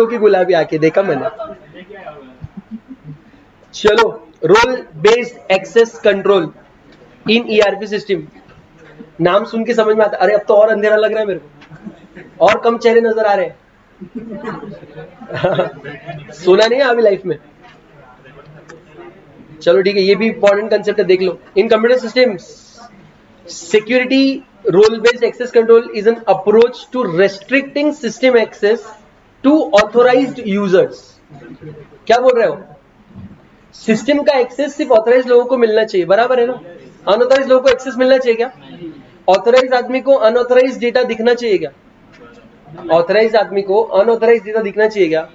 की गुलाबी आंखें, देखा मैंने। चलो, role based access control in ERP system. नाम सुन के समझ में आता, अरे अब तो और अंधेरा लग रहा है मेरे को, और कम चेहरे नजर आ रहे हैं। सुना नहीं है अभी लाइफ में। चलो ठीक है, ये भी इंपॉर्टेंट कंसेप्ट है, देख लो। In computer systems, security role based access control is an approach to restricting system access to authorized users. क्या बोल रहे हो? सिस्टम का एक्सेस सिर्फ ऑथोराइज लोगों को मिलना चाहिए, बराबर है ना? अनऑथोराइज लोगों को एक्सेस मिलना चाहिए क्या? ऑथोराइज आदमी को अनऑथोराइज डेटा दिखना चाहिए क्या? ऑथोराइज आदमी को अनऑथोराइज डेटा दिखना चाहिए क्या?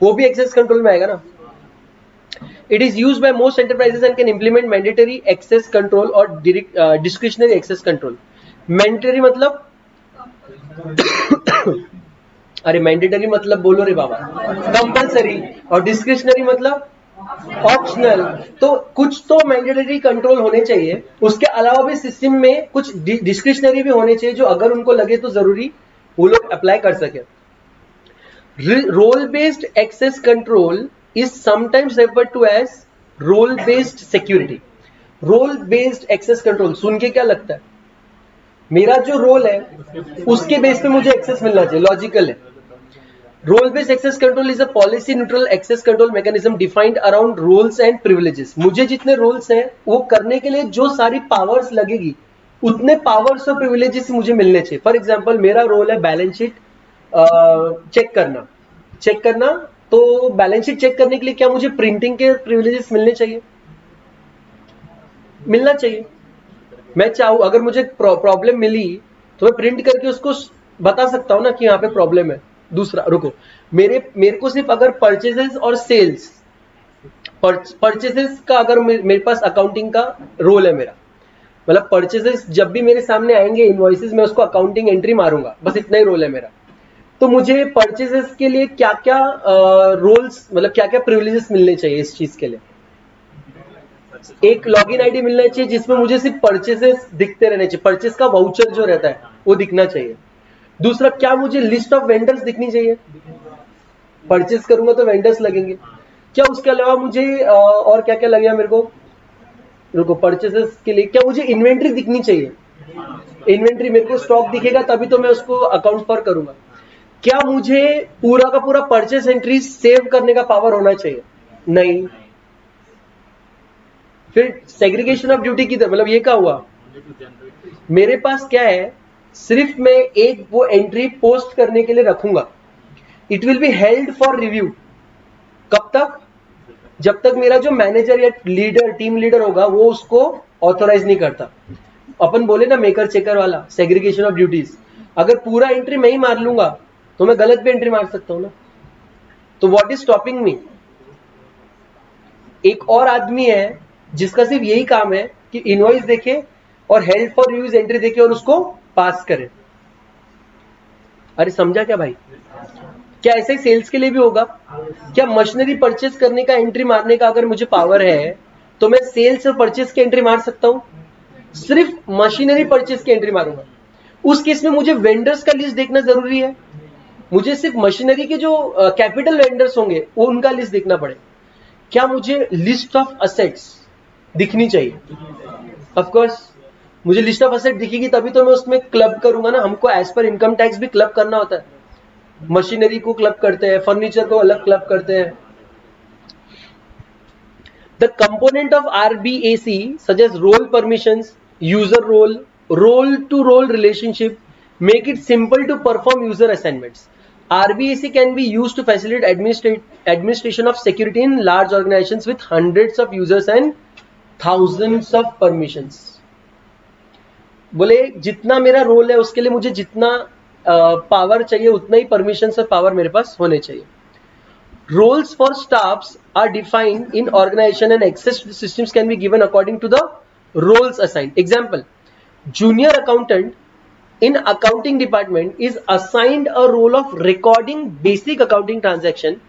वो भी एक्सेस कंट्रोल में आएगा ना। It is used by most enterprises and can implement mandatory access control or discretionary access control. Mandatory मतलब अरे मैंडेटरी मतलब बोलो रे बाबा, कंपलसरी, और डिस्क्रिशनरी मतलब ऑप्शनल। तो कुछ तो मैंडेटरी कंट्रोल होने चाहिए, उसके अलावा भी सिस्टम में कुछ डिस्क्रिशनरी भी होने चाहिए, जो अगर उनको लगे तो जरूरी वो लोग अप्लाई कर सके। Role based access control is sometimes referred to as role based security. Role based access control सुन के क्या लगता है? मेरा जो रोल है उसके बेस पे मुझे एक्सेस मिलना चाहिए, लॉजिकल है। Role based access control is a policy neutral access control mechanism defined around roles and privileges. मुझे जितने रोल्स हैं वो करने के लिए जो सारी पावर्स लगेगी, उतने पावर्स और प्रिविलेजेस मुझे मिलने चाहिए। फॉर एग्जाम्पल, मेरा रोल है बैलेंस शीट चेक करना, तो बैलेंस शीट चेक करने के लिए क्या मुझे प्रिंटिंग के प्रिविलेजेस मिलने चाहिए? मिलना चाहिए। मैं चाहूं, अगर मुझे प्रॉब्लम मिली तो मैं प्रिंट करके उसको बता सकता हूं ना कि यहाँ पे प्रॉब्लम है। दूसरा, रुको, मेरे को सिर्फ अगर परचेजेस और सेल्स, परचेजेस का अगर मेरे पास अकाउंटिंग का रोल है मेरा, मतलब परचेजेस जब भी मेरे सामने आएंगे इनवॉइसेस, मैं उसको अकाउंटिंग एंट्री मारूंगा, बस इतना ही रोल है मेरा। तो मुझे परचेजेस के लिए क्या क्या रोल्स, मतलब क्या क्या प्रिविलेजेस मिलने चाहिए इस चीज के लिए? एक लॉगिन आईडी मिलना चाहिए जिसमें मुझे सिर्फ परचेजेस दिखते रहने चाहिए, परचेज का वाउचर जो रहता है वो दिखना चाहिए। दूसरा, क्या मुझे लिस्ट ऑफ वेंडर्स दिखनी चाहिए? परचेज करूंगा तो वेंडर्स लगेंगे। क्या उसके अलावा मुझे और क्या क्या लगेगा मेरे को? रुको, परचेजेस के लिए क्या मुझे इन्वेंट्री दिखनी चाहिए? इन्वेंट्री, मेरे को स्टॉक दिखेगा तभी तो मैं उसको अकाउंट पर करूंगा। क्या मुझे पूरा का पूरा परचेस एंट्री सेव करने का पावर होना चाहिए? नहीं। फिर सेग्रीगेशन ऑफ ड्यूटी की तरफ, मतलब ये क्या हुआ? मेरे पास क्या है, सिर्फ मैं एक वो एंट्री पोस्ट करने के लिए रखूंगा। It will be held for review. कब तक? जब तक मेरा जो मैनेजर या लीडर, टीम लीडर होगा, वो उसको ऑथोराइज नहीं करता। अपन बोले ना मेकर चेकर वाला, सेग्रीगेशन ऑफ ड्यूटीज। अगर पूरा एंट्री मैं ही मार लूंगा तो मैं गलत भी एंट्री मार सकता हूं ना। तो व्हाट इज स्टॉपिंग मी? एक और आदमी है जिसका सिर्फ यही काम है कि इनवॉइस देखे और हेल्ड फॉर यूज एंट्री देखे और उसको पास करे। अरे समझा क्या भाई? क्या ऐसे ही सेल्स के लिए भी होगा? क्या मशीनरी परचेज करने का, एंट्री मारने का अगर मुझे पावर है तो मैं सेल्स और परचेज की एंट्री मार सकता हूं? सिर्फ मशीनरी परचेज की एंट्री मारूंगा। उस केस में मुझे वेंडर्स का लिस्ट देखना जरूरी है। मुझे सिर्फ मशीनरी के जो कैपिटल वेंडर्स होंगे वो उनका लिस्ट देखना पड़े। क्या मुझे लिस्ट ऑफ असेट्स दिखनी चाहिए? ऑफ कोर्स, मुझे लिस्ट ऑफ असेट दिखेगी तभी तो मैं उसमें क्लब करूंगा ना। हमको एज पर इनकम टैक्स भी क्लब करना होता है। मशीनरी को क्लब करते हैं, फर्नीचर को अलग क्लब करते हैं। The component of RBAC such as role permissions, user role, role to role relationship make it simple to perform user assignments. RBAC can be used to facilitate administration of security in large organizations with hundreds of users and thousands of permissions. बोले जितना मेरा role है उसके लिए मुझे जितना power चाहिए उतना ही परमिशंस और पावर मेरे पास होने चाहिए। Roles for staffs are defined in organization and access to the systems can be given according to the roles assigned. Example, junior accountant in accounting department is assigned a role of recording basic accounting transaction,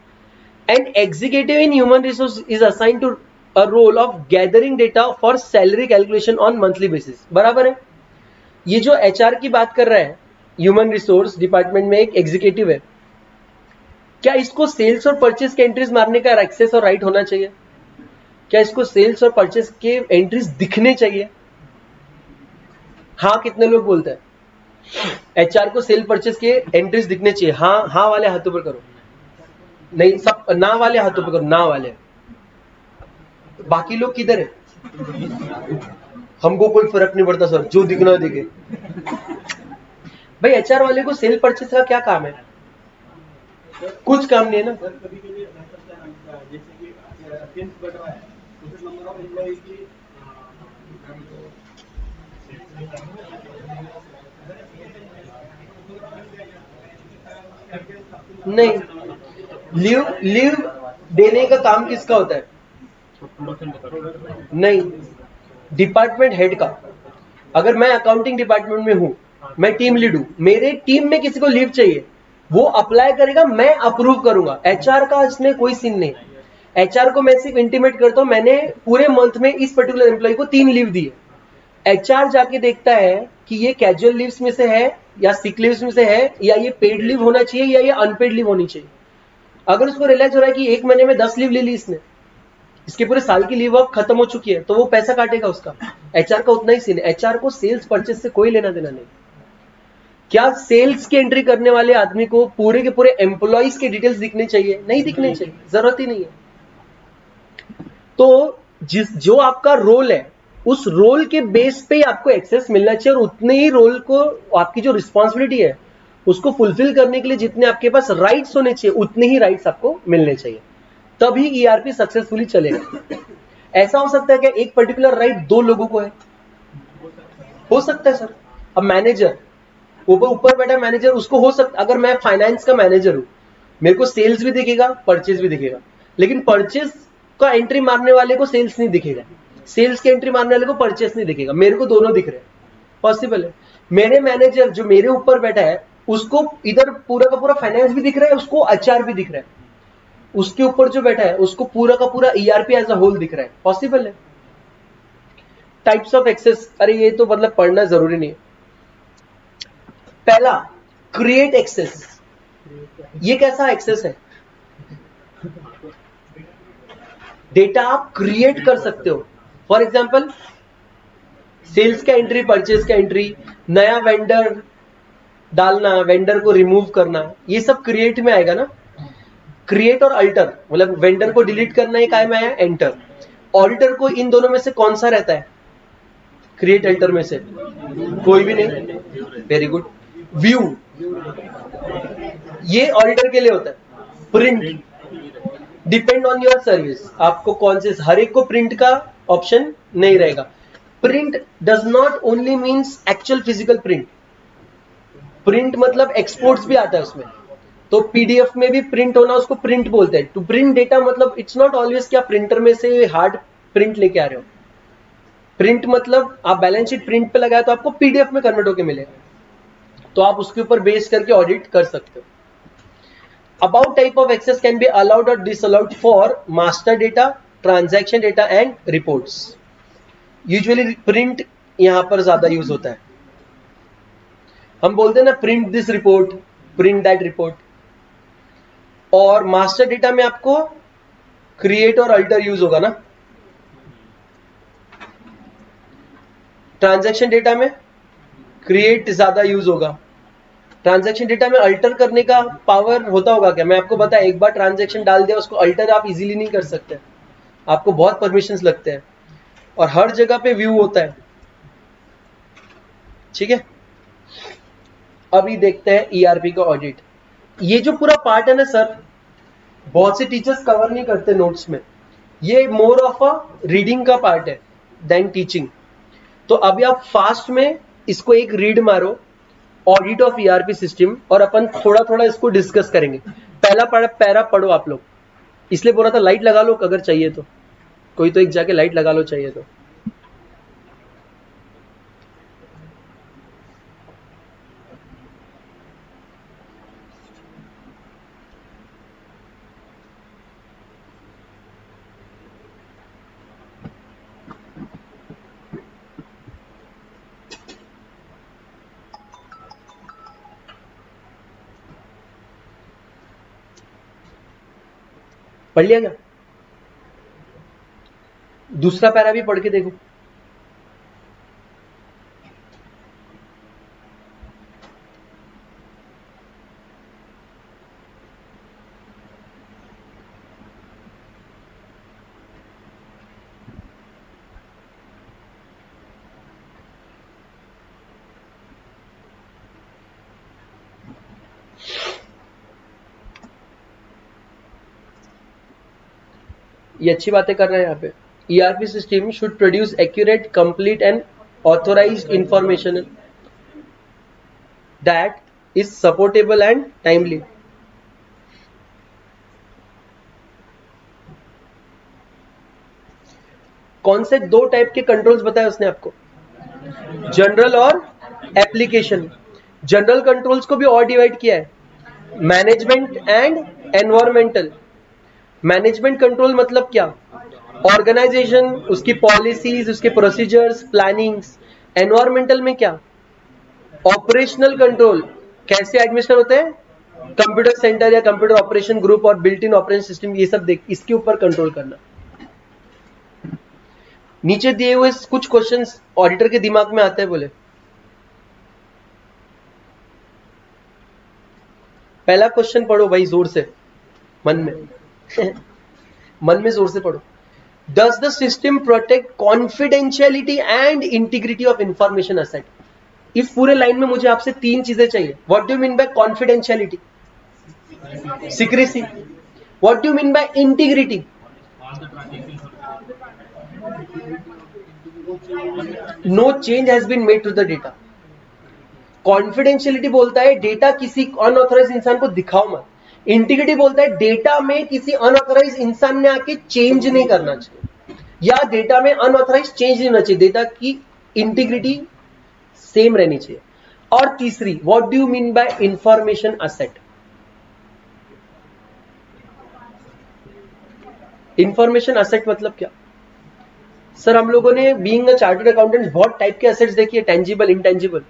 and executive in human resource is assigned to a role of gathering data for salary calculation on monthly basis. बराबर है? ये जो HR की बात कर रहा है, human resource department में एक एग्जीक्यूटिव है, क्या इसको सेल्स और परचेस के एंट्रीज मारने का एक्सेस और राइट होना चाहिए? क्या इसको सेल्स और परचेस के एंट्रीज दिखने चाहिए? हाँ कितने लोग बोलते हैं एचआर को सेल परचेस के एंट्रीज दिखने चाहिए? हाँ हाँ वाले हाथों पर करो, नहीं सब ना वाले हाथों पर करो, ना वाले। बाकी लोग किधर है? हमको कोई फर्क नहीं पड़ता सर, जो दिखना दिखे। भाई एचआर वाले को सेल परचेस का क्या काम है? कुछ काम नहीं है ना। नहीं, लीव देने का काम किसका होता है? नहीं, डिपार्टमेंट हेड का। अगर मैं अकाउंटिंग डिपार्टमेंट में हूं, मैं टीम लीड हूं, मेरे टीम में किसी को लीव चाहिए, वो अप्लाई करेगा, मैं अप्रूव करूंगा। एचआर का इसमें कोई सीन नहीं। एचआर को मैं सिर्फ इंटीमेट करता हूं मैंने पूरे मंथ में इस पर्टिकुलर एम्प्लॉय को 3 लीव दी है। एचआर जाके देखता है कि ये कैजुअल लीव्स में से है या सिक लीव्स में से है या ये पेड लीव होना चाहिए या ये अनपेड लीव होनी चाहिए। अगर उसको रियलाइज हो रहा है कि 1 महीने में 10 लीव ले ली इसने, इसके पूरे साल की लीव अब खत्म हो चुकी है, तो वो पैसा काटेगा उसका। एचआर का उतना ही सीन है। एचआर को सेल्स परचेस से कोई लेना देना नहीं। क्या सेल्स की एंट्री करने वाले आदमी को पूरे के पूरे एम्प्लॉइज के डिटेल्स दिखने चाहिए? नहीं दिखने चाहिए, जरूरत ही नहीं है। तो जो आपका रोल है उस रोल के बेस पे आपको एक्सेस मिलना चाहिए, और उतने ही रोल को, आपकी जो रिस्पॉन्सिबिलिटी है उसको फुलफिल करने के लिए जितने आपके पास राइट्स होने चाहिए उतने ही राइट्स आपको मिलने चाहिए, तभी ईआरपी सक्सेसफुली चलेगा। ऐसा हो सकता है कि एक पर्टिकुलर राइट 2 लोगों को है, हो सकता है सर। अब मैनेजर ऊपर बैठा मैनेजर, उसको हो सकता, अगर मैं फाइनेंस का मैनेजर हूं, मेरे को सेल्स भी दिखेगा परचेज भी दिखेगा, लेकिन परचेज का एंट्री मारने वाले को सेल्स नहीं दिखेगा, सेल्स की एंट्री मारने वाले को परचेज नहीं दिखेगा, मेरे को दोनों दिख रहे हैं। पॉसिबल है। मेरे मैनेजर जो मेरे ऊपर बैठा है उसको इधर पूरा का पूरा फाइनेंस भी दिख रहा है, उसको एचआर भी दिख रहा है, उसके ऊपर जो बैठा है उसको पूरा का पूरा ईआरपी एज अ होल दिख रहा है। पॉसिबल है। टाइप्स ऑफ एक्सेस, अरे ये तो मतलब पढ़ना जरूरी नहीं है। पहला, क्रिएट एक्सेस। ये कैसा एक्सेस है? डेटा आप क्रिएट कर सकते हो। फॉर एग्जाम्पल सेल्स का एंट्री, परचेज का एंट्री, नया वेंडर डालना, वेंडर को रिमूव करना, ये सब क्रिएट में आएगा ना। क्रिएट और अल्टर, मतलब वेंडर को डिलीट करना, ये काय में आया? एंटर। ऑल्टर को इन दोनों में से कौन सा रहता है? क्रिएट अल्टर में से कोई भी नहीं। Very good. व्यू, ये ऑल्टर के लिए होता है। Print, depend on your service, आपको कौन से, हर एक को प्रिंट का ऑप्शन नहीं रहेगा। Print does not only means actual physical print, print मतलब एक्सपोर्ट्स भी आता है उसमें। तो पीडीएफ में भी प्रिंट होना उसको प्रिंट बोलते हैं। टू प्रिंट डेटा मतलब इट्स नॉट ऑलवेज कि आप प्रिंटर में से हार्ड प्रिंट लेके आ रहे हो। प्रिंट मतलब आप बैलेंस शीट प्रिंट पे लगाए तो आपको पीडीएफ में कन्वर्ट होकर मिलेगा, तो आप उसके ऊपर बेस करके ऑडिट कर सकते हो। About type of access can be allowed or disallowed for master data, transaction data and reports. Usually print यहां पर ज्यादा यूज होता है। हम बोलते हैं ना print this report, print that report. और मास्टर डेटा में आपको क्रिएट और अल्टर यूज होगा ना। ट्रांजैक्शन डेटा में क्रिएट ज्यादा यूज होगा। ट्रांजैक्शन डेटा में अल्टर करने का पावर होता होगा क्या? मैं आपको बताया, एक बार ट्रांजैक्शन डाल दिया उसको अल्टर आप इजीली नहीं कर सकते, आपको बहुत परमिशंस लगते हैं, और हर जगह पे व्यू होता है। ठीक है, अभी देखते हैं ईआरपी का ऑडिट। ये जो पूरा पार्ट है ना सर, बहुत से टीचर्स कवर नहीं करते नोट्स में, ये मोर ऑफ अ रीडिंग का पार्ट है देन टीचिंग। तो अभी आप फास्ट में इसको एक रीड मारो, ऑडिट ऑफ ईआरपी सिस्टम, और अपन थोड़ा थोड़ा इसको डिस्कस करेंगे। पहला पैरा पढ़ो आप लोग, इसलिए बोला था लाइट लगा लो अगर चाहिए तो, कोई तो एक जाके लाइट लगा लो चाहिए तो। पढ़ लिया क्या? दूसरा पैरा भी पढ़ के देखो। ये अच्छी बातें कर रहे हैं यहाँ पे। ERP system should produce accurate, complete and authorized information that is supportable and timely. कौन से दो टाइप के कंट्रोल्स बताए उसने आपको? जनरल और एप्लीकेशन। जनरल कंट्रोल्स को भी और डिवाइड किया है, management and environmental. Management control मतलब क्या? ऑर्गेनाइजेशन, उसकी पॉलिसीज, उसके प्रोसीजर्स, प्लानिंग्स। एनवायरमेंटल में क्या? ऑपरेशनल कंट्रोल, कैसे एडमिनिस्टर होते हैं, कंप्यूटर सेंटर या कंप्यूटर ऑपरेशन ग्रुप और बिल्ट इन ऑपरेशन सिस्टम, ये सब देख, इसके ऊपर कंट्रोल करना। नीचे दिए हुए कुछ क्वेश्चंस ऑडिटर के दिमाग में आते हैं, बोले। पहला क्वेश्चन पढ़ो भाई जोर से, मन में मन में जोर से पढ़ो। Does the system protect confidentiality and integrity of information asset? इस पूरे लाइन में मुझे आपसे तीन चीजें चाहिए। What do you mean by confidentiality? Secrecy. What do you mean by integrity? No change has been made to the data. Confidentiality बोलता है डेटा किसी अनऑथराइज इंसान को दिखाओ मत। इंटीग्रिटी बोलता है डेटा में किसी अनऑथराइज इंसान ने आके चेंज नहीं करना चाहिए, या डेटा में अनऑथराइज चेंज नहीं होना चाहिए, डेटा की इंटीग्रिटी सेम रहनी चाहिए। और तीसरी, what do you mean by information asset? Information asset मतलब क्या? सर हम लोगों ने बीइंग अ चार्टर्ड अकाउंटेंट बहुत टाइप के असेट्स देखी है, टेंजिबल, इंटेंजिबल।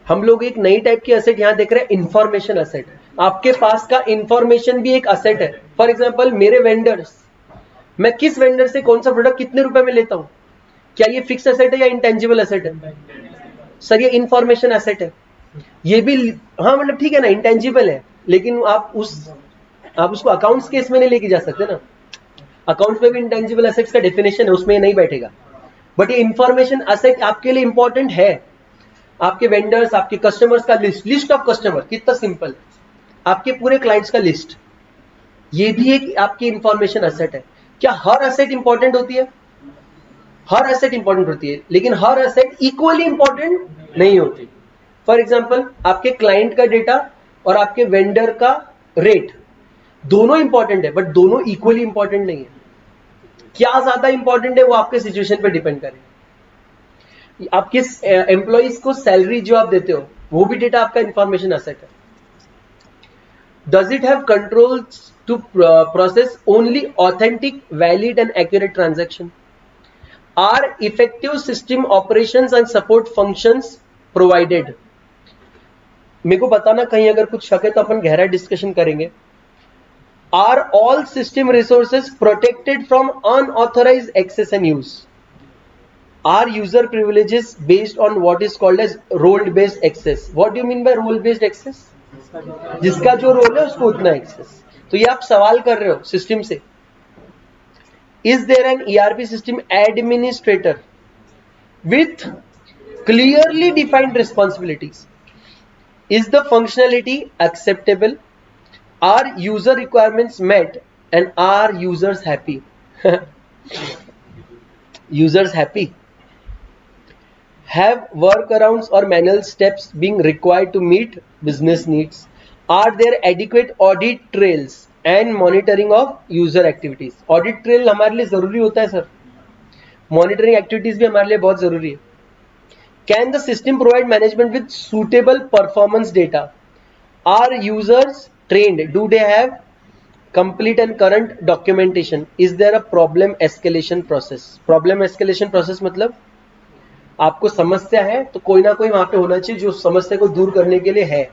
हम लोग एक नई टाइप की असेट यहां देख रहे हैं, इंफॉर्मेशन असेट। आपके पास का इंफॉर्मेशन भी एक असेट है। फॉर एग्जांपल मेरे वेंडर्स, मैं किस वेंडर से कौन सा प्रोडक्ट कितने रुपए में लेता हूं, क्या ये फिक्स असेट है या इंटेंजिबल असेट है? सर ये इंफॉर्मेशन असेट है। ये भी हाँ मतलब ठीक है ना, इंटेंजिबल है, लेकिन आप उसको अकाउंट्स केस में नहीं लेके जा सकते ना। अकाउंट्स में भी इंटेंजिबल असेट्स का डेफिनेशन है, उसमें नहीं बैठेगा। बट ये इंफॉर्मेशन असेट आपके लिए इंपॉर्टेंट है। आपके वेंडर्स, आपके कस्टमर्स का लिस्ट ऑफ कस्टमर, कितना सिंपल, आपके पूरे क्लाइंट्स का लिस्ट, ये भी एक आपकी इंफॉर्मेशन असेट है। क्या हर असेट इंपॉर्टेंट होती है? हर असेट इंपॉर्टेंट होती है, लेकिन हर असेट इक्वली इंपॉर्टेंट नहीं होती। फॉर एग्जांपल आपके क्लाइंट का डेटा और आपके वेंडर का रेट दोनों इंपॉर्टेंट है, बट दोनों इक्वली इंपॉर्टेंट नहीं है। क्या ज्यादा इंपॉर्टेंट है वो आपके सिचुएशन पे डिपेंड करेगा। आप किस एम्प्लॉइज को सैलरी जो आप देते हो, वो भी डेटा आपका इंफॉर्मेशन असेट है। Does it have controls to process only authentic, valid and accurate transaction? Are effective system operations and support functions provided? मेरे को बताना कहीं अगर कुछ शक है तो अपन गहरा डिस्कशन करेंगे। Are all system resources protected from unauthorized access and use? Are user privileges based on what is called as role-based access? What do you mean by role-based access? जिसका जो रोल है उसको उतना एक्सेस। तो ये आप सवाल कर रहे हो सिस्टम से। Is there an ERP system administrator with clearly defined responsibilities? Is the functionality acceptable? Are user requirements met and are users happy? Users happy? Have workarounds or manual steps being required to meet business needs? Are there adequate audit trails and monitoring of user activities? Audit trail हमारे लिए जरूरी होता है sir, monitoring activities भी हमारे लिए बहुत जरूरी है। Can the system provide management with suitable performance data? Are users trained? Do they have complete and current documentation? Is there a problem escalation process? Problem escalation process मतलब आपको समस्या है तो कोई ना कोई वहां पे होना चाहिए जो समस्या को दूर करने के लिए है।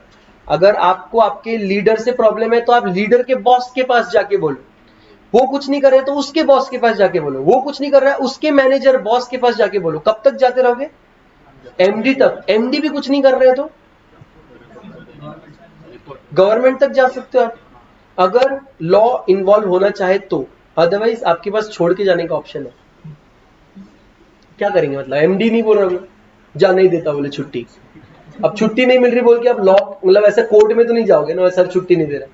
अगर आपको आपके लीडर से प्रॉब्लम है तो आप लीडर के बॉस के पास जाके बोलो। वो कुछ नहीं कर रहे तो उसके बॉस के पास जाके बोलो, वो कुछ नहीं कर रहा है उसके मैनेजर बॉस के पास जाके बोलो। कब तक जाते रहोगे? एमडी तक। एमडी भी कुछ नहीं कर रहे तो गवर्नमेंट तक जा सकते हो आप, अगर लॉ इन्वॉल्व होना चाहे तो। अदरवाइज आपके पास छोड़ के जाने का ऑप्शन है। क्या करेंगे? मतलब एमडी नहीं बोल रहा, जाने ही देता बोले छुट्टी, अब छुट्टी नहीं मिल रही बोल के आप लॉ मतलब ऐसे कोर्ट में तो नहीं जाओगे ना, सर छुट्टी नहीं दे रहा।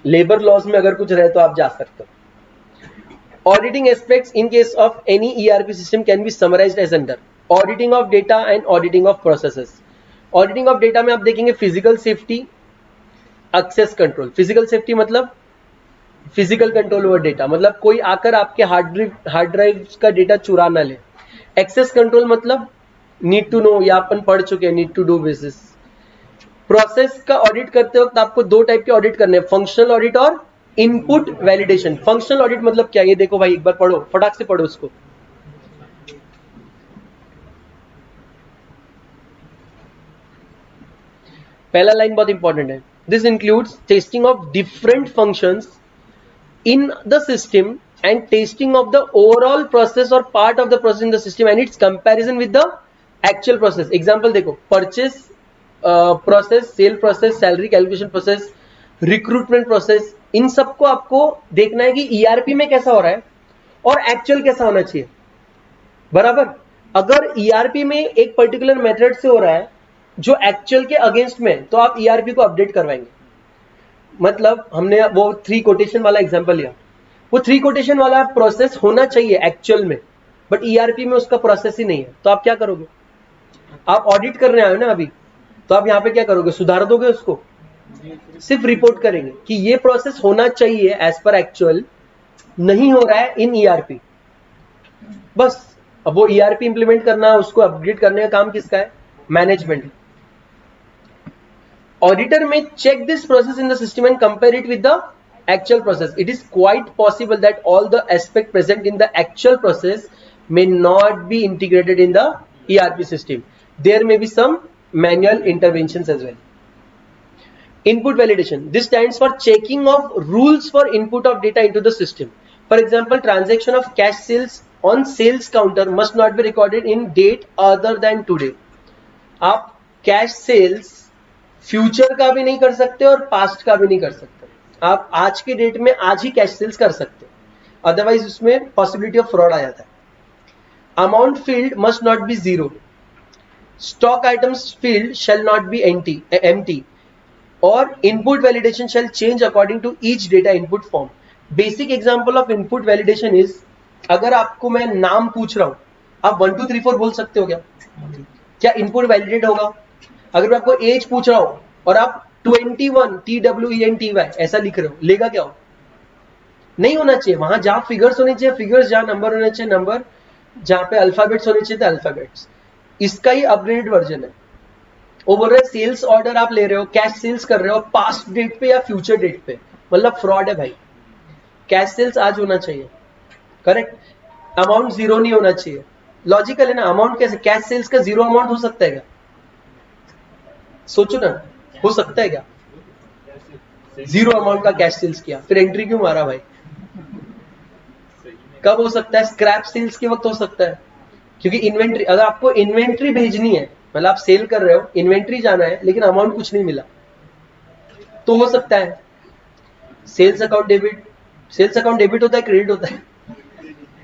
लेबर लॉज में अगर कुछ रहे तो आप जा सकते हो। Auditing aspects in case of any ERP system can be summarised as under auditing of data and auditing of processes. Auditing of data में आप देखेंगे physical safety, access control. Physical safety मतलब फिजिकल कंट्रोल ओवर डेटा, मतलब कोई आकर आपके hard drive का data चुरा ना ले। एक्सेस कंट्रोल मतलब नीड टू नो, या अपन पढ़ चुके हैं need to do basis. Process का ऑडिट करते वक्त आपको दो टाइप के ऑडिट करने हैं, फंक्शनल ऑडिट और इनपुट वैलिडेशन। फंक्शनल ऑडिट मतलब क्या? ये देखो भाई एक बार पढ़ो, फटाक से पढ़ो उसको। पहला लाइन बहुत इंपॉर्टेंट है। This includes testing of different functions in the system and testing of the overall process or part of the process in the system and its comparison with the actual process. Example देखो, purchase process, sale process, salary calculation process, recruitment process, इन सबको आपको देखना है कि ERP में कैसा हो रहा है और एक्चुअल कैसा होना चाहिए। बराबर? अगर ERP में एक पर्टिकुलर मेथड से हो रहा है जो एक्चुअल के अगेंस्ट में, तो आप ERP को अपडेट करवाएंगे। मतलब हमने वो 3 कोटेशन वाला एग्जांपल लिया, वो 3 कोटेशन वाला प्रोसेस होना चाहिए एक्चुअल में, बट ईआरपी में उसका प्रोसेस ही नहीं है, तो आप क्या करोगे? आप ऑडिट करने आए हो ना अभी, तो आप यहाँ पे क्या करोगे? सुधार दोगे उसको? सिर्फ रिपोर्ट करेंगे कि ये प्रोसेस होना चाहिए एज पर एक्चुअल, नहीं हो रहा है इन ईआरपी, बस। अब वो ईआरपी इंप्लीमेंट करना, उसको अपग्रेड करने का काम किसका है? Management. Auditor may check this process in the system and compare it with the actual process. It is quite possible that all the aspects present in the actual process may not be integrated in the ERP system. There may be some manual interventions as well. Input validation. This stands for checking of rules for input of data into the system. For example, transaction of cash sales on sales counter must not be recorded in date other than today. आप cash sales future का भी नहीं कर सकते और past का भी नहीं कर सकते। आप आज के डेट में आज ही कैश सेल्स कर सकते हो, अदरवाइज उसमें पॉसिबिलिटी ऑफ फ्रॉड आ जाता है। Amount field must not be zero, stock items field shall not be empty, और input validation shall change according to each data input form. Basic example of input validation is, अगर आपको मैं नाम पूछ रहा हूं, आप 1 2 3 4 बोल सकते हो क्या? क्या इनपुट वैलिडेट होगा? अगर मैं आपको एज पूछ रहा हूं और आप 21 TWENTY ऐसा लिख रहे हो, लेगा क्या हो? नहीं होना चाहिए। वहां जहां फिगर्स होने चाहिए फिगर्स, जहां नंबर होने चाहिए नंबर, जहां पे अल्फाबेट्स होने चाहिए तो अल्फाबेट्स। इसका ही अपग्रेडेड वर्जन है। वो बोल रहे सेल्स ऑर्डर आप ले रहे हो, कैश सेल्स कर रहे हो पास्ट डेट पे या फ्यूचर डेट पे, मतलब फ्रॉड है भाई। कैश सेल्स आज होना चाहिए, करेक्ट। अमाउंट जीरो नहीं होना चाहिए, लॉजिकल है ना। अमाउंट कैसे? कैश सेल्स का जीरो अमाउंट हो सकता है क्या? सोचो ना, हो सकता है क्या? जीरो अमाउंट का कैश सेल्स किया, फिर एंट्री क्यों मारा भाई? कब हो सकता है? स्क्रैप सेल्स के वक्त हो सकता है, क्योंकि इन्वेंट्री, अगर आपको इन्वेंट्री भेजनी है, मतलब आप सेल कर रहे हो, इन्वेंट्री जाना है लेकिन अमाउंट कुछ नहीं मिला, तो हो सकता है sales account debit. Sales account debit होता है, क्रेडिट होता है?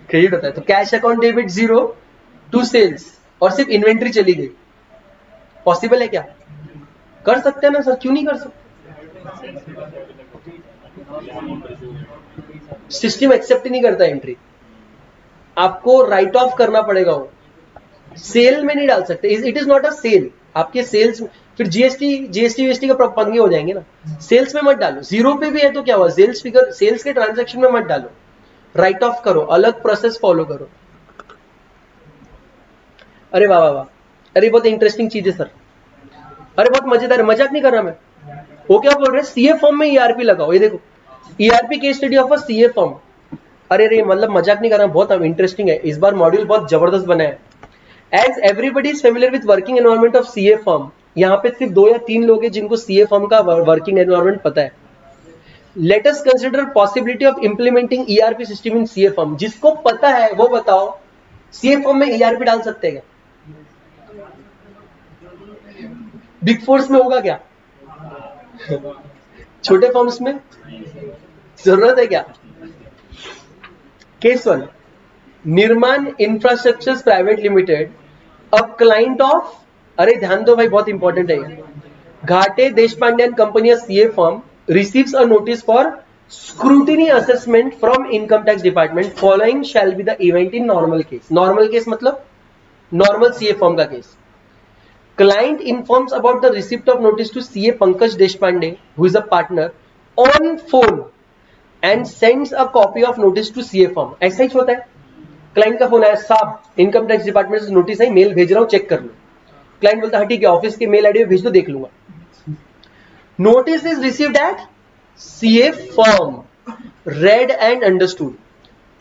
क्रेडिट होता है। तो cash account debit zero to sales और सिर्फ इन्वेंट्री चली गई, पॉसिबल है क्या? कर सकते हैं ना सर, क्यों नहीं कर सकते? सिस्टम एक्सेप्ट नहीं करता एंट्री, आपको राइट ऑफ करना पड़ेगा। वो सेल में नहीं डाल सकते, it is not a sale. आपके सेल्स फिर जीएसटी का पंगे हो जाएंगे ना। सेल्स में मत डालो, जीरो पे भी है तो क्या हुआ? सेल्स फिगर, सेल्स के ट्रांजैक्शन में मत डालो, राइट ऑफ करो, अलग प्रोसेस फॉलो करो। अरे वाह वाह वाह, अरे बहुत इंटरेस्टिंग चीज है सर, अरे बहुत मजेदार है, मजाक नहीं कर रहा मैं। वो क्या बोल रहे हैं? सीए फॉर्म में ईआरपी लगाओ। ये देखो, ERP case study of a CA form. अरे रे, मतलब मजाक नहीं कर रहा, बहुत इंटरेस्टिंग है। इस बार मॉड्यूल बहुत जबरदस्त बना है। As everybody is familiar with working environment of CA firm, यहाँ पे सिर्फ 2 या 3 लोग हैं जिनको सीए फॉर्म का वर्किंग एनवायरमेंट पता है। Let us consider possibility of implementing ERP system in CA firm. जिसको पता है वो बताओ, सीए फर्म में ईआरपी डाल सकते हैं क्या? बिग फोर्स में होगा क्या? छोटे फर्म्स में जरूरत है क्या? केस 1, निर्माण infrastructure private limited, a client of, अरे ध्यान दो भाई, बहुत इंपॉर्टेंट है ये. घाटे Deshpande and company, a CA firm, receives a notice for scrutiny assessment from income tax department. Following shall be the event in normal case. Normal case मतलब normal CA firm का case. Client informs about the receipt of notice to CA Pankaj Deshpande, who is a partner, on phone and sends a copy of notice to CA firm. ऐसा ही होता है. Client का phone आया, साहब income tax department से notice आई, mail भेज रहा हूं, चेक कर लो. क्लाइंट बोलता है ठीक है, ऑफिस के मेल आईडी में भेज दो, देख लूंगा. Notice is received at CA firm, read and understood.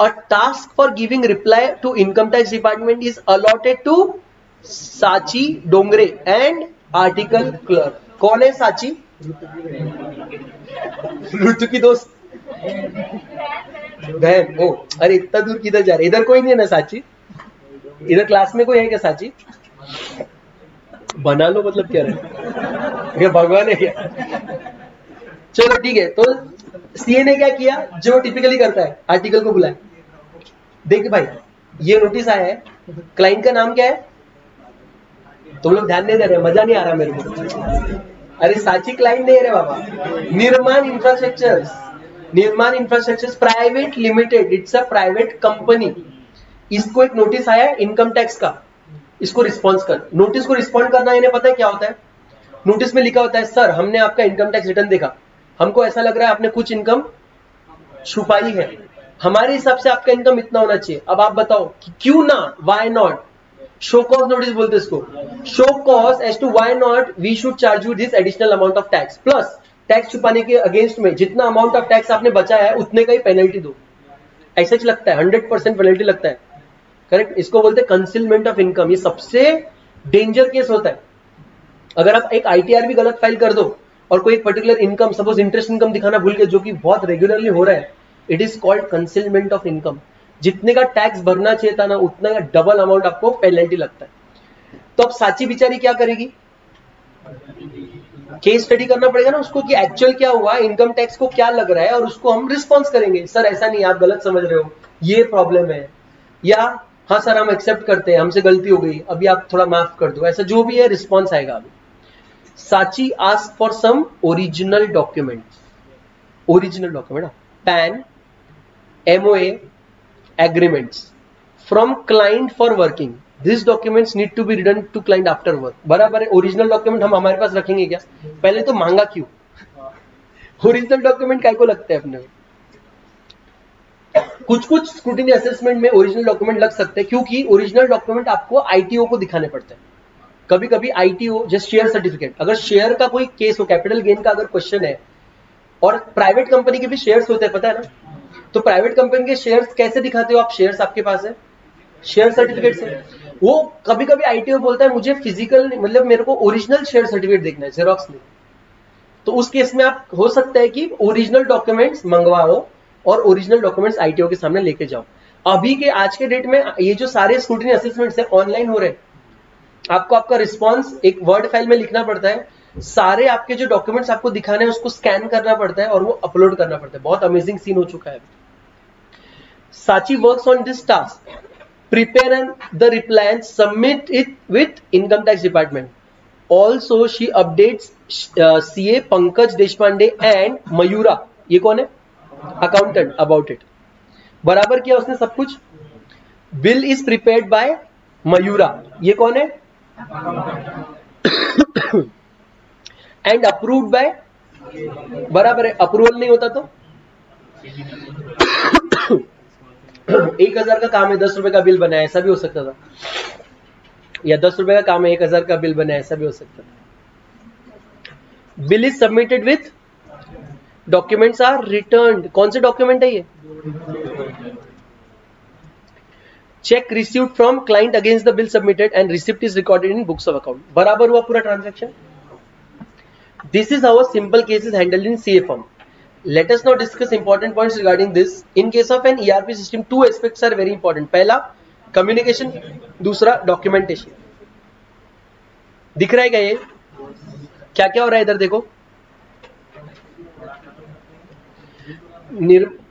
A task for giving reply to income tax department is allotted to Sachi Dongre and article clerk. कौन है साची? ऋतु की दोस्त बहन. ओ अरे इतना दूर किधर जा रहे? इधर कोई नहीं है ना साची? इधर क्लास में कोई है क्या साची? बना लो, मतलब क्या रहे, भगवान है क्या? चलो ठीक है. तो सीए ने क्या किया, जो टिपिकली करता है, आर्टिकल को बुलाया. देख भाई ये नोटिस आया है, क्लाइंट का नाम क्या है? तुम लोग ध्यान नहीं दे रहे, मजा नहीं आ रहा मेरे को. अरे साची क्लाइंट नहीं है रे बाबा. निर्माण infrastructure private limited, it's a private company. इसको एक नोटिस आया है इनकम टैक्स का, इसको रिस्पॉन्स कर. नोटिस को रिस्पॉन्ड करना इन्हें पता है क्या होता है? नोटिस में लिखा होता है, सर हमने आपका इनकम टैक्स रिटर्न देखा, हमको ऐसा लग रहा है आपने कुछ इनकम छुपाई है, हमारे हिसाब से आपका इनकम इतना होना चाहिए. अब आप बताओ कि क्यों ना, why not, show cause notice बोलते इसको. Show cause as to why not we should charge you this additional amount of tax, plus tax छुपाने के अगेंस्ट में जितना अमाउंट ऑफ टैक्स आपने बचाया है उतने का ही पेनल्टी दो. ऐसा ही लगता है, 100% पेनल्टी लगता है. करेक्ट. इसको बोलते हैं कंसीलमेंट ऑफ इनकम. ये सबसे डेंजर केस होता है. अगर आप एक आईटीआर भी गलत फाइल कर दो और कोई एक particular income, suppose interest income दिखाना भूल गए, जो कि बहुत रेगुलरली हो रहा है, it is called concealment of income. जितने का टैक्स भरना चाहिए था ना, उतना का डबल अमाउंट आपको पेनल्टी लगता है. तो अब साची बिचारी क्या करेगी? केस स्टडी करना पड़ेगा ना उसको कि एक्चुअल क्या हुआ, इनकम टैक्स को क्या लग रहा है, और उसको हम रिस्पॉन्स करेंगे. सर ऐसा नहीं, आप गलत समझ रहे हो, ये प्रॉब्लम है, या हाँ सर हम एक्सेप्ट करते हैं, हमसे गलती हो गई, अभी आप थोड़ा माफ कर दो. ऐसा जो भी है रिस्पॉन्स आएगा. अभी साची ask for some original document, PAN, MOA, agreements from client for working. This documents need to be return to client after work. बराबर है. ओरिजिनल डॉक्यूमेंट हम हमारे पास रखेंगे क्या? पहले तो मांगा क्यों? ओरिजिनल डॉक्यूमेंट काय को लगता है अपने? कुछ स्क्रूटिनी असेसमेंट में ओरिजिनल डॉक्यूमेंट लग सकते हैं, क्योंकि ओरिजिनल डॉक्यूमेंट आपको आईटीओ को दिखाने पड़ते हैं. कभी कभी आईटीओ, जैसे शेयर सर्टिफिकेट, अगर शेयर का कोई केस हो, कैपिटल गेन का अगर क्वेश्चन है, और प्राइवेट कंपनी के भी शेयर्स होते हैं, पता है ना? तो प्राइवेट कंपनी के शेयर्स कैसे दिखाते हो आप? शेयर्स आपके पास है, शेयर सर्टिफिकेट से. वो कभी कभी आईटीओ बोलता है मुझे फिजिकल, मतलब मेरे को ओरिजिनल शेयर सर्टिफिकेट देखना है, जेरोक्स नहीं. तो उस केस में आप हो सकता है कि ओरिजिनल डॉक्यूमेंट्स मंगवाओ और ओरिजिनल डॉक्यूमेंट्स आईटीओ के सामने लेके जाओ. अभी के आज के डेट में ये जो सारे स्क्रूटिनी असेसमेंट्स है ऑनलाइन हो रहे हैं. आपको आपका रिस्पॉन्स एक वर्ड फाइल में लिखना पड़ता है, सारे आपके जो डॉक्यूमेंट्स आपको दिखाने हैं उसको स्कैन करना पड़ता है और वो अपलोड करना पड़ता है. बहुत अमेजिंग सीन हो चुका है. साची works on this task, prepare the reply and submit it with income tax department. Also she updates CA Pankaj Deshpande and Mayura, ये कौन है? Accountant, about it. बराबर किया उसने सब कुछ. Bill is prepared by Mayura, ये कौन है? एंड अप्रूव्ड बाय, बराबर है. अप्रूवल नहीं होता तो 1000 का काम है, 10 रुपए का बिल बनाया, ऐसा भी हो सकता था. या 10 रुपए का काम है, 1000 का बिल बनाया, ऐसा भी हो सकता था. Bill is submitted with, documents are returned. कौन से डॉक्यूमेंट है ये? Cheque received from client against the bill submitted and receipt is recorded in books of account. बराबर हुआ पूरा transaction. This is how simple case is handled in CA firm. Let us now discuss important points regarding this. In case of an ERP system, two aspects are very important. पहला communication, दूसरा documentation. दिख रहा है क्या ये? क्या क्या हो रहा है इधर देखो.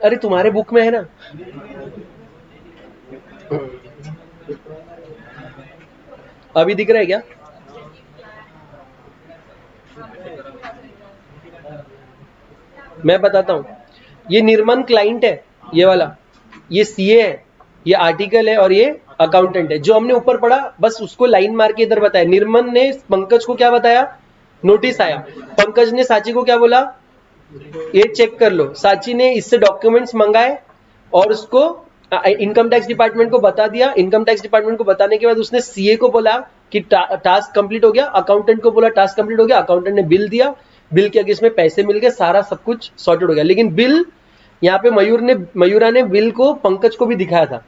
अरे तुम्हारे बुक में है ना. अभी दिख रहा है क्या? मैं बताता हूं. ये निर्मन क्लाइंट है, ये वाला. ये सीए है, ये आर्टिकल है और ये अकाउंटेंट है. जो हमने ऊपर पढ़ा बस उसको लाइन मार के इधर बताया. निर्मन ने पंकज को क्या बताया? नोटिस आया. पंकज ने साची को क्या बोला? ये चेक कर लो. साची ने इससे डॉक्यूमेंट्स मंगाए और उसको इनकम टैक्स डिपार्टमेंट को बता दिया. इनकम टैक्स डिपार्टमेंट को बताने के बाद उसने सीए को बोला कि टास्क कंप्लीट हो गया. अकाउंटेंट को बोला टास्क कंप्लीट हो गया. अकाउंटेंट ने बिल दिया. बिल के अगेंस्ट में पैसे मिल गए. सारा सब कुछ सॉर्टेड हो गया. लेकिन बिल यहाँ पे मयूरा ने बिल को पंकज को भी दिखाया था.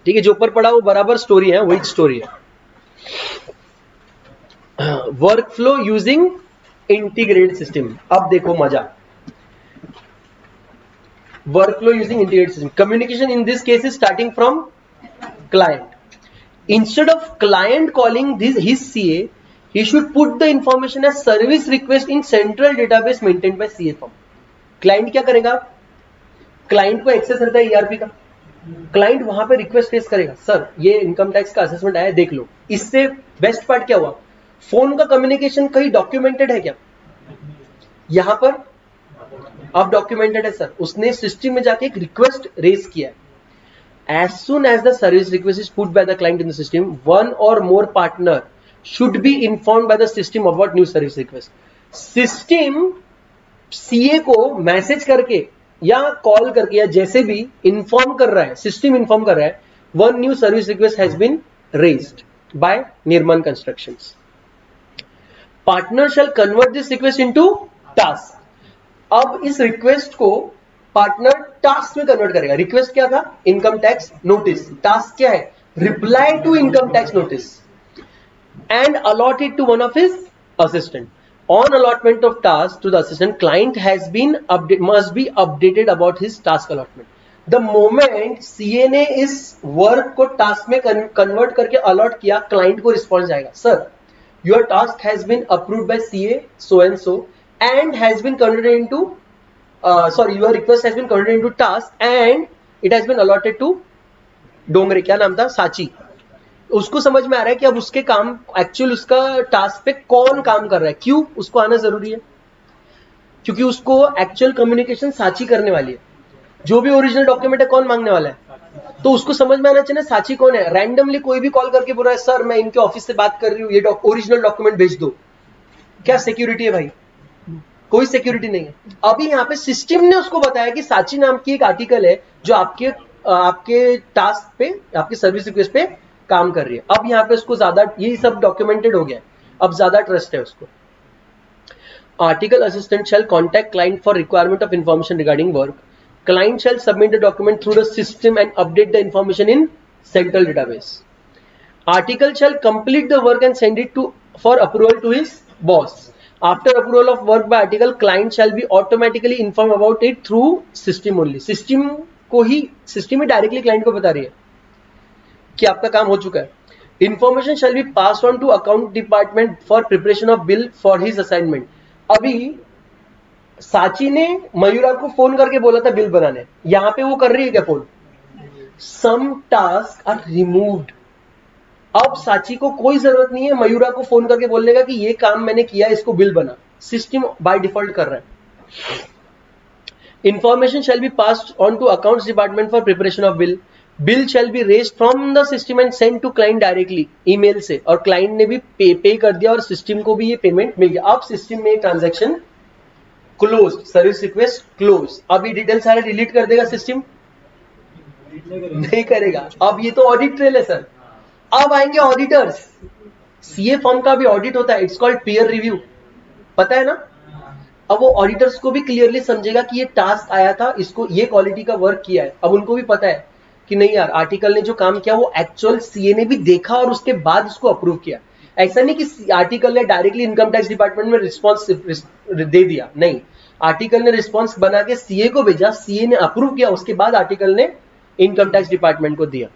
ठीक है, जो ऊपर पड़ा वो बराबर स्टोरी है, वही स्टोरी है. Work flow using integrated system. अब देखो मजा. Workflow using integrated system. Communication in this case is starting from client. Instead of client calling his CA, he should put the information as service request in central database maintained by CA firm. Client क्या करेगा? Client को access रहता है ERP का. Client वहां पे request face करेगा, sir ये इनकम टैक्स का असेसमेंट आया देख लो. इससे बेस्ट पार्ट क्या हुआ? फोन का कम्युनिकेशन कहीं डॉक्यूमेंटेड है क्या? यहां पर अब डॉक्यूमेंटेड है सर. उसने सिस्टम में जाके एक रिक्वेस्ट रेज किया है. As soon as the service request is put by the client in the system, one or more partner should be informed by the system about new service request. System CA को message करके या call करके या जैसे भी inform कर रहा है, सिस्टम इन्फॉर्म कर रहा है, one new service request has been raised by Nirman constructions. Partner shall convert this request into task. अब इस रिक्वेस्ट को पार्टनर टास्क में कन्वर्ट करेगा. रिक्वेस्ट क्या था? Income tax notice. टास्क क्या है? Reply to income tax notice and allot it to one of his assistant. On allotment of task to the assistant, client has been must be updated about his task allotment. The moment CA ने इस work को task में convert करके allot किया, client को response आएगा, sir your task has been approved by CA so and so and has been converted into your request has been converted into task and it has been allotted to Dongre. क्या नाम था? साची. उसको समझ में आ रहा है कि अब उसके काम एक्चुअल उसका टास्क पे कौन काम कर रहा है. क्यों उसको आना जरूरी है? क्योंकि उसको एक्चुअल कम्युनिकेशन साची करने वाली है. जो भी ओरिजिनल डॉक्यूमेंट है कौन मांगने वाला है, तो उसको समझ में आना चाहिए साची कौन है. रैंडमली कोई भी कॉल करके बोल रहा है सर मैं इनके ऑफिस से बात कर रही हूँ, ये ओरिजिनल डॉक्यूमेंट भेज दो. क्या सिक्योरिटी है भाई? कोई सिक्योरिटी नहीं है. अभी यहाँ पे सिस्टम ने उसको बताया कि साची नाम की एक आर्टिकल है जो आपके टास्क पे, आपके सर्विस रिक्वेस्ट पे काम कर रही है. अब यहाँ पे उसको ज्यादा, ये सब डॉक्यूमेंटेड हो गया, अब ज्यादा ट्रस्ट है उसको. Article assistant shall contact client for requirement of information regarding work. Client shall submit the document through the system and update the information in central database. Article shall complete the work and send it to for approval to his boss. After approval of work by article, client shall be automatically informed about it through system only. System he directly client को बता रही है कि आपका काम हो चुका है. Information shall be passed on to account department for preparation of bill for his assignment. अभी साची ने मयूरा को फोन करके बोला था बिल बनाने. यहां पे वो कर रही है क्या phone? Some tasks are removed. अब साची को कोई जरूरत नहीं है मयूरा को फोन करके बोलने का कि ये काम मैंने किया, इसको बिल बना. सिस्टम बाय डिफॉल्ट कर रहा है. Information shall be passed on to accounts department for preparation of bill. Bill shall be raised from the system and send to client directly email से. और क्लाइंट ने भी पे कर दिया और सिस्टम को भी ये पेमेंट मिल गया. अब सिस्टम में transaction close, service request close. अब ये डिटेल सारे डिलीट कर देगा सिस्टम? नहीं करेगा. अब ये तो ऑडिट ट्रेल है सर. अब आएंगे ऑडिटर्स. सीए फॉर्म का भी ऑडिट होता है, इट्स कॉल्ड पीयर रिव्यू, पता है ना. अब वो ऑडिटर्स को भी क्लियरली समझेगा कि ये टास्क आया था, इसको ये क्वालिटी का वर्क किया है. अब उनको भी पता है कि नहीं यार आर्टिकल ने जो काम किया वो एक्चुअल सीए ने भी देखा और उसके बाद इसको अप्रूव किया. ऐसा नहीं कि आर्टिकल ने डायरेक्टली इनकम टैक्स डिपार्टमेंट में रिस्पॉन्स दे दिया, नहीं. आर्टिकल ने रिस्पॉन्स बना के सीए को भेजा, सीए ने अप्रूव किया, उसके बाद आर्टिकल ने इनकम टैक्स डिपार्टमेंट को दिया.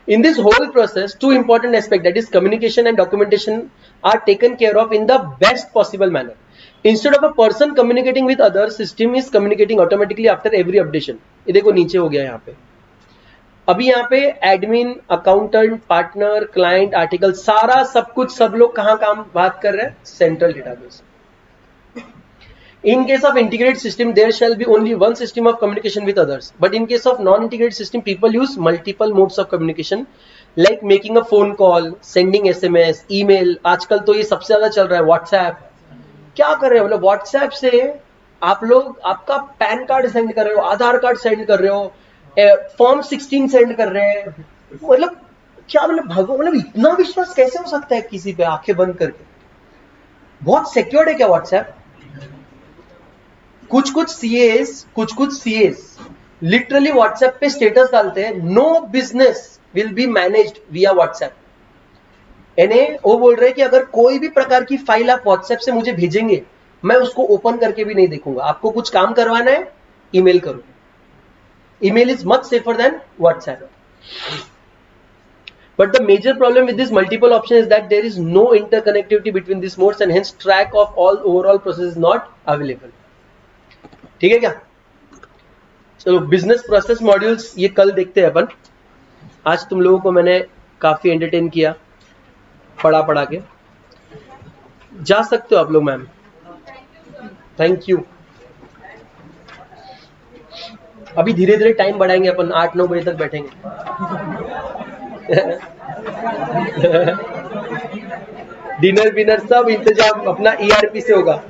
In this whole process, two important aspects, that is communication and documentation, are taken care of in the best possible manner. Instead of a person communicating with others, system is communicating automatically after every updation. ये देखो नीचे हो गया यहाँ पे. अभी यहाँ पे admin, accountant, partner, client, article, सारा सब कुछ सब लोग कहाँ काम बात कर रहे हैं? Central database. In case of integrated system, there shall be only one system of communication with others. But in case of non-integrated system, people use multiple modes of communication, like making a phone call, sending SMS, email. आजकल तो ये सबसे ज्यादा चल रहा है WhatsApp. क्या कर रहे हो? मतलब WhatsApp से आप लोग आपका पैन कार्ड सेंड कर रहे हो, आधार कार्ड सेंड कर रहे हो, फॉर्म 16 सेंड कर रहे हैं. मतलब क्या, मतलब इतना विश्वास कैसे हो सकता है किसी पे आंखें बंद करके? बहुत सिक्योर्ड है क्या WhatsApp? कुछ सीएस लिटरली व्हाट्सएप पे स्टेटस डालते हैं, no business will be managed via WhatsApp. यानी वो बोल रहे हैं कि अगर कोई भी प्रकार की फाइल आप व्हाट्सएप से मुझे भेजेंगे, मैं उसको ओपन करके भी नहीं देखूंगा. आपको कुछ काम करवाना है, ईमेल करो. Email is much safer than WhatsApp. But the major problem with this multiple option is that there is no interconnectivity between these modes and hence track of all overall process is not available. ठीक है क्या? चलो business process modules ये कल देखते हैं अपन. आज तुम लोगों को मैंने काफी एंटरटेन किया पढ़ा के. जा सकते हो आप लोग मैम. Thank you. अभी धीरे धीरे टाइम बढ़ाएंगे अपन, 8-9 बजे तक बैठेंगे. डिनर सब इंतजाम अपना ERP से होगा.